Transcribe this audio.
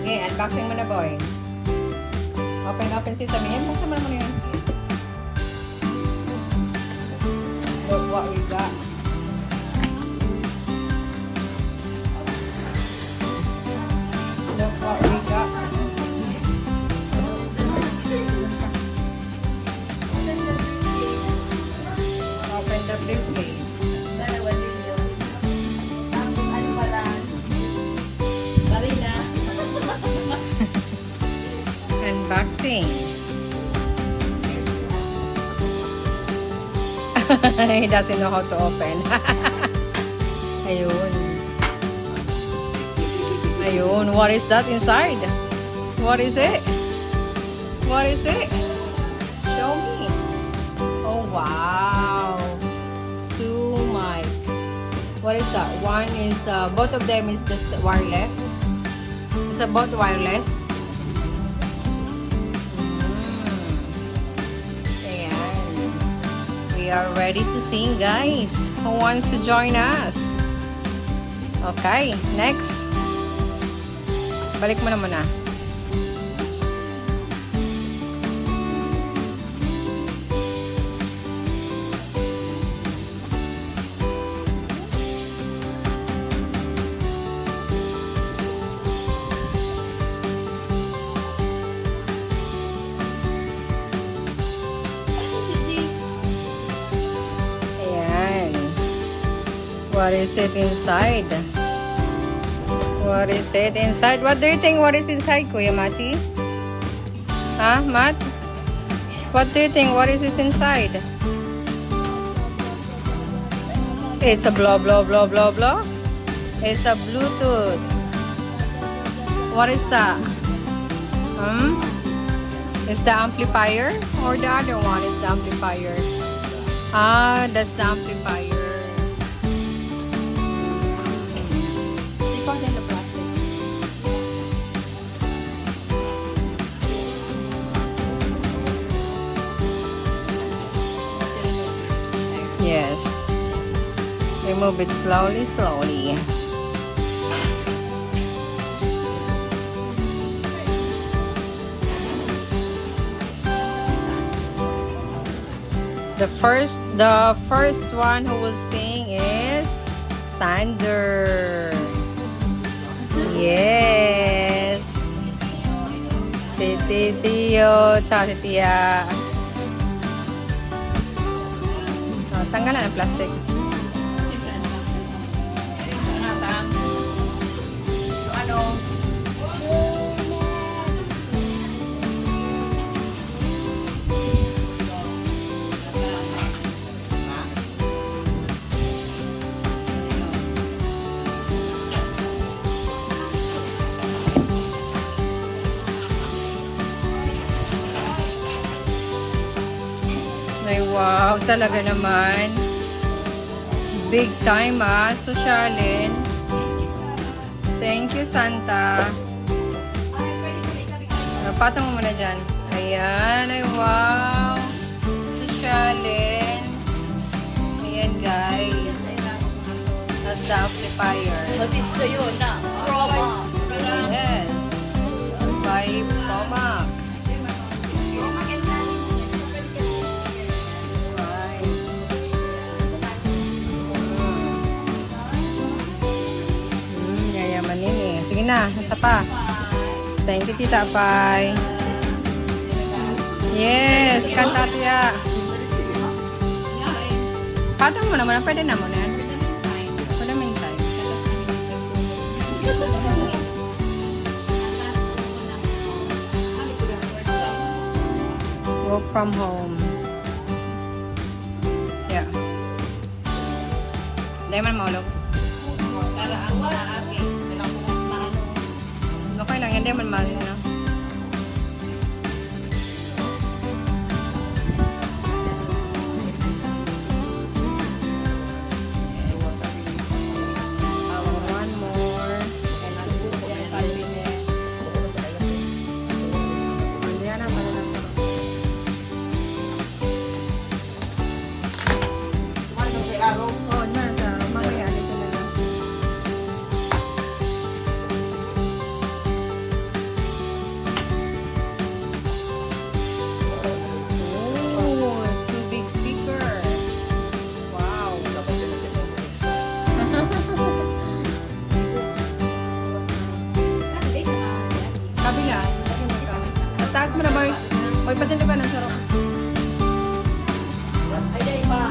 Okay, unboxing mo na, boy. Open sesame. Yan, buksan mo naman yun. Look what we got. Look what we got. Open the briefcase. Unboxing. He doesn't know how to open. Ayun. Ayun. What is that inside? What is it? What is it? Show me. Oh, wow. Two mic. What is that? One is, both of them is just wireless. It's both wireless. We are ready to sing, guys. Who wants to join us? Okay, next. Balik mo na muna. What is it inside? What is it inside? What do you think? What is inside, Kuya Mati? Huh, Matt? What do you think? What is it inside? It's a blah blah blah blah blah. It's a Bluetooth. What is that? Is the amplifier or the other one is the amplifier? Ah, that's the amplifier. Yes. Remove it slowly, slowly. The first one who will sing is Sander. Yes. Si Tio, tsaka si Tia. Tanggalan ang plastic. Ay, wow, talaga naman. Big time, sosyalin. Thank you, Santa. Patong mo muna dyan. Ayan, ay wow. Sosyalin. Ayan, guys. That's the amplifier. Hatid sa'yo na. Promac. Yes. By Promac. Sige na, isa pa. Thank you, Tita Pai. Yes, kanta tiya. Patang mo naman, pwede na mo na yan. Pwede mo yung time. Work from home. Yeah. Dahil man maulog. Okay lang, hindi man mahal na. One more. Hindi na naman lang. Oh, na sa mamaya dito na lang. Taas mo na, boy. Boy, patin ka ng sarap. Ay, pa.